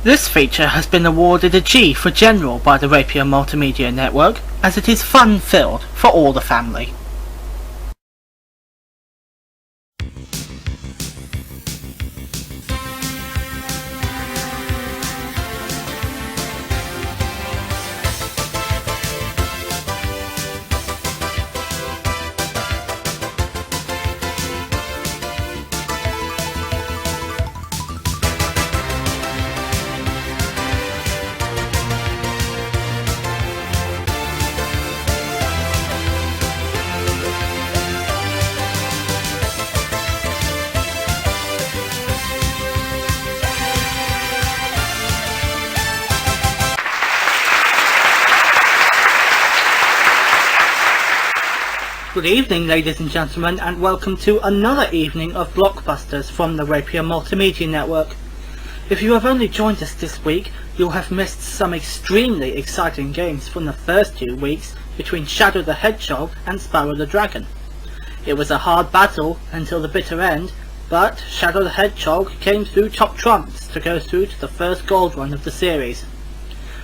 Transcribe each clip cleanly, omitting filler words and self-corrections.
This feature has been awarded a G for General by the Rapier Multimedia Network, as it is fun-filled for all the family. Good evening, ladies and gentlemen, and welcome to another evening of Blockbusters from the Rapier Multimedia Network. If you have only joined us this week, you'll have missed some extremely exciting games from the first 2 weeks between Shadow the Hedgehog and Sparrow the Dragon. It was a hard battle until the bitter end, but Shadow the Hedgehog came through top trumps to go through to the first gold run of the series.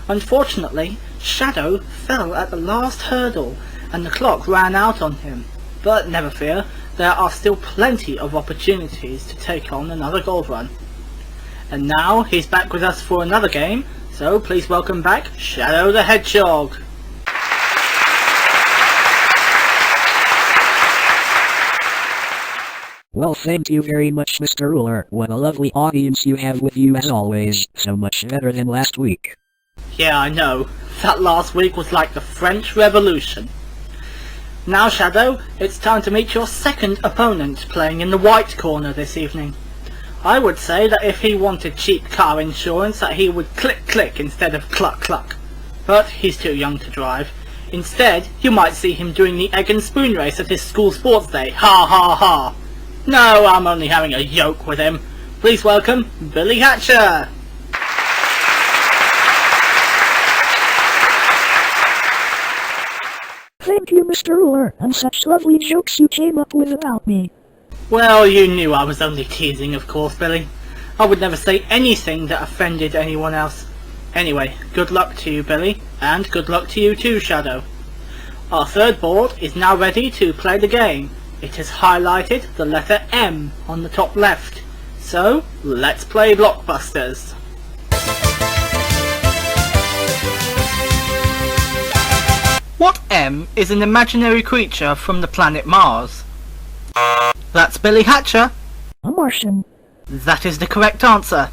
Unfortunately, Shadow fell at the last hurdle and the clock ran out on him, but never fear, there are still plenty of opportunities to take on another gold run. And now he's back with us for another game, so please welcome back Shadow the Hedgehog. Well, thank you very much, Mr. Ruler. What a lovely audience you have with you as always, so much better than last week. Yeah, I know. That last week was like the French Revolution. Now, Shadow, it's time to meet your second opponent playing in the white corner this evening. I would say that if he wanted cheap car insurance that he would click click instead of cluck cluck. But he's too young to drive. Instead, you might see him doing the egg and spoon race at his school sports day. Ha ha ha! No, I'm only having a joke with him. Please welcome Billy Hatcher! Thank you, Mr. Ruler, and such lovely jokes you came up with about me. Well, you knew I was only teasing, of course, Billy. I would never say anything that offended anyone else. Anyway, good luck to you, Billy, and good luck to you too, Shadow. Our third board is now ready to play the game. It has highlighted the letter M on the top left. So, let's play Blockbusters. What M is an imaginary creature from the planet Mars? That's Billy Hatcher. A Martian. That is the correct answer.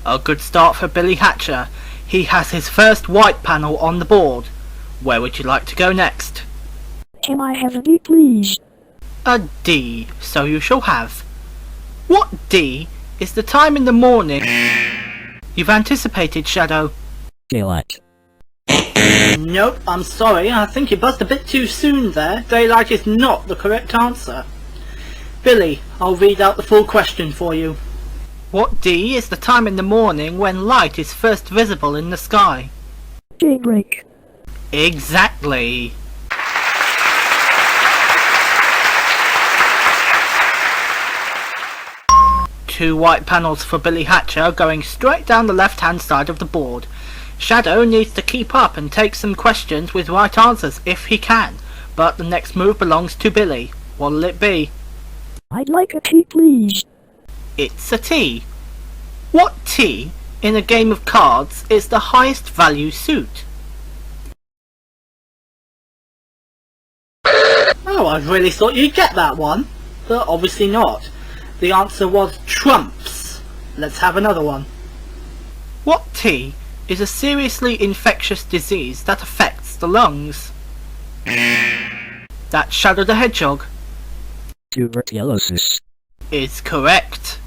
A good start for Billy Hatcher. He has his first white panel on the board. Where would you like to go next? Can I have a D, please? A D, so you shall have. What D is the time in the morning you've anticipated, Shadow? Daylight. Nope, I'm sorry, I think you buzzed a bit too soon there. Daylight is not the correct answer. Billy, I'll read out the full question for you. What D is the time in the morning when light is first visible in the sky? Daybreak. Exactly. Two white panels for Billy Hatcher going straight down the left-hand side of the board. Shadow needs to keep up and take some questions with right answers if he can, but the next move belongs to Billy. What'll it be? I'd like a T, please. It's a T. What T in a game of cards is the highest value suit? Oh, I really thought you'd get that one, but obviously not. The answer was trumps. Let's have another one. What T is a seriously infectious disease that affects the lungs? That's Shadow the Hedgehog. Tuberculosis. Is correct.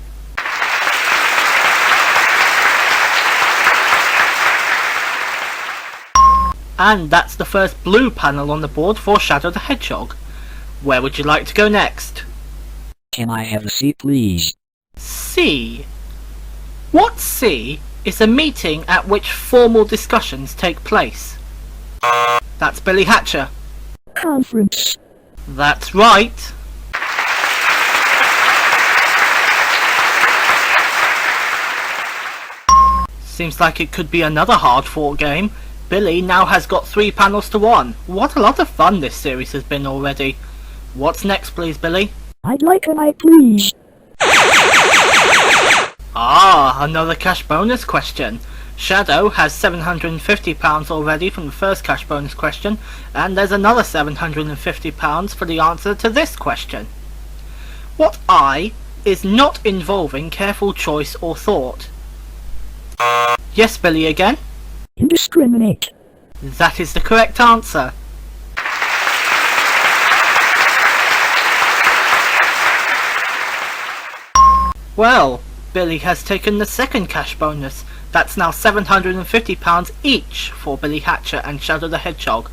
And that's the first blue panel on the board for Shadow the Hedgehog. Where would you like to go next? Can I have a C, please? C. What C is a meeting at which formal discussions take place? That's Billy Hatcher. Conference. That's right. Seems like it could be another hard-fought game. Billy now has got 3 panels to 1. What a lot of fun this series has been already. What's next, please, Billy? I'd like an eye, please. Ah, another cash bonus question. Shadow has £750 already from the first cash bonus question, and there's another £750 for the answer to this question. What eye is not involving careful choice or thought? Yes, Billy again? Indiscriminate. That is the correct answer. Well, Billy has taken the second cash bonus. That's now £750 each for Billy Hatcher and Shadow the Hedgehog.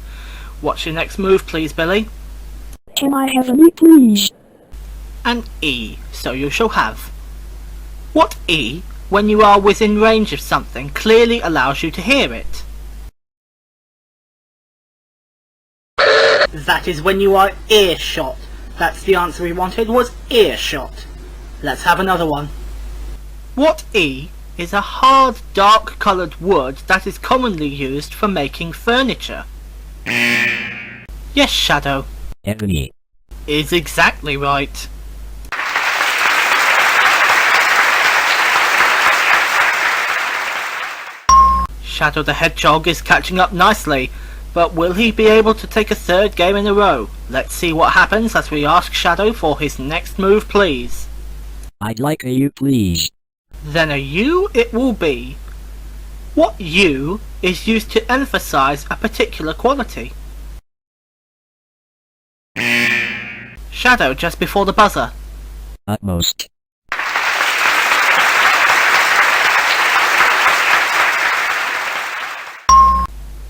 What's your next move, please, Billy? Can I have an E, please? An E, so you shall have. What E, when you are within range of something, clearly allows you to hear it? That is when you are earshot. That's the answer we wanted, was earshot. Let's have another one. What E is a hard, dark-coloured wood that is commonly used for making furniture? Yes, Shadow. Ebony. Is exactly right. Shadow the Hedgehog is catching up nicely, but will he be able to take a third game in a row? Let's see what happens as we ask Shadow for his next move, please. I'd like a U, please. Then a U it will be. What U is used to emphasize a particular quality? Shadow just before the buzzer. Utmost.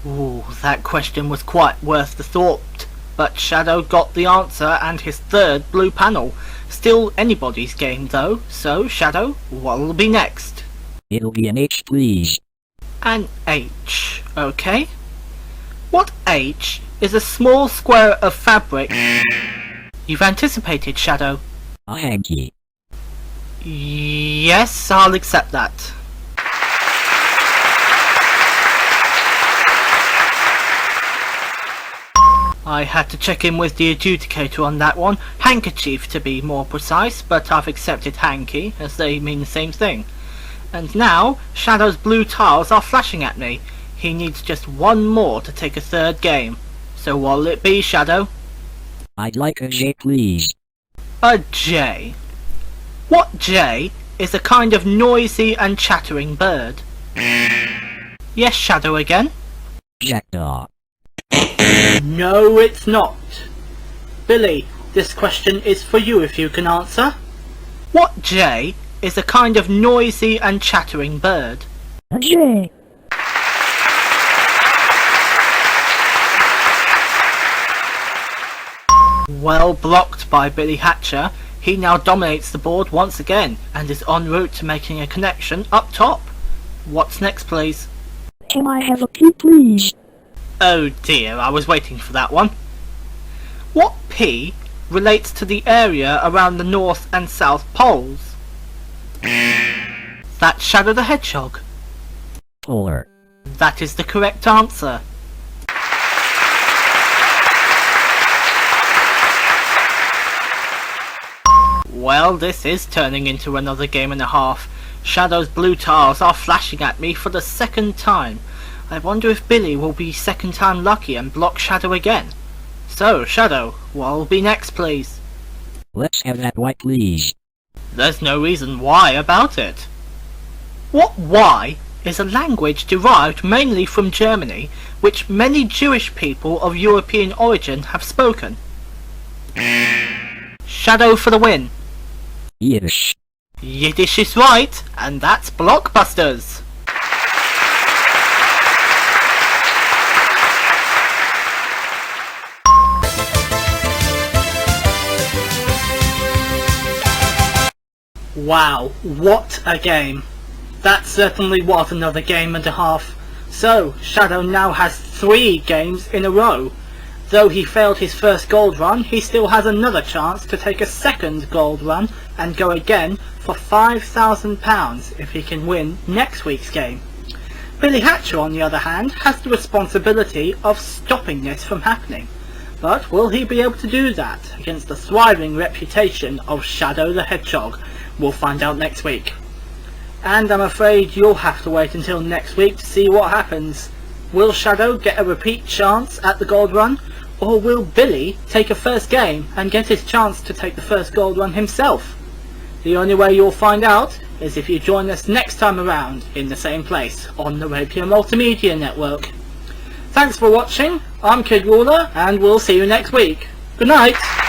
Ooh, that question was quite worth the thought, but Shadow got the answer and his third blue panel. Still anybody's game though, so Shadow, what'll be next? It'll be an H, please. An H, okay. What H is a small square of fabric? You've anticipated, Shadow. A hanky. Yes, I'll accept that. I had to check in with the adjudicator on that one, handkerchief to be more precise, but I've accepted hanky, as they mean the same thing. And now, Shadow's blue tiles are flashing at me. He needs just one more to take a third game. So what'll it be, Shadow? I'd like a J, please. A J. What J is a kind of noisy and chattering bird? Yes, Shadow again? Jackdaw. No, it's not. Billy, this question is for you if you can answer. What J is a kind of noisy and chattering bird? A J. Well blocked by Billy Hatcher. He now dominates the board once again and is en route to making a connection up top. What's next, please? Can I have a P, please? Oh dear, I was waiting for that one. What P relates to the area around the North and South Poles? That's Shadow the Hedgehog. Polar. That is the correct answer. Well, this is turning into another game and a half. Shadow's blue tiles are flashing at me for the second time. I wonder if Billy will be second time lucky and block Shadow again. So, Shadow, what'll be next, please? Let's have that white, please. There's no reason why about it. What Y is a language derived mainly from Germany, which many Jewish people of European origin have spoken? Shadow for the win. Yiddish. Yiddish is right, and that's Blockbusters. Wow, what a game. That certainly was another game and a half. So, Shadow now has 3 games in a row. Though he failed his first gold run, he still has another chance to take a second gold run and go again for £5,000 if he can win next week's game. Billy Hatcher, on the other hand, has the responsibility of stopping this from happening. But will he be able to do that against the thriving reputation of Shadow the Hedgehog? We'll find out next week. And I'm afraid you'll have to wait until next week to see what happens. Will Shadow get a repeat chance at the gold run? Or will Billy take a first game and get his chance to take the first gold run himself? The only way you'll find out is if you join us next time around in the same place on the Rapier Multimedia Network. Thanks for watching, I'm Kid Ruler, and we'll see you next week. Good night!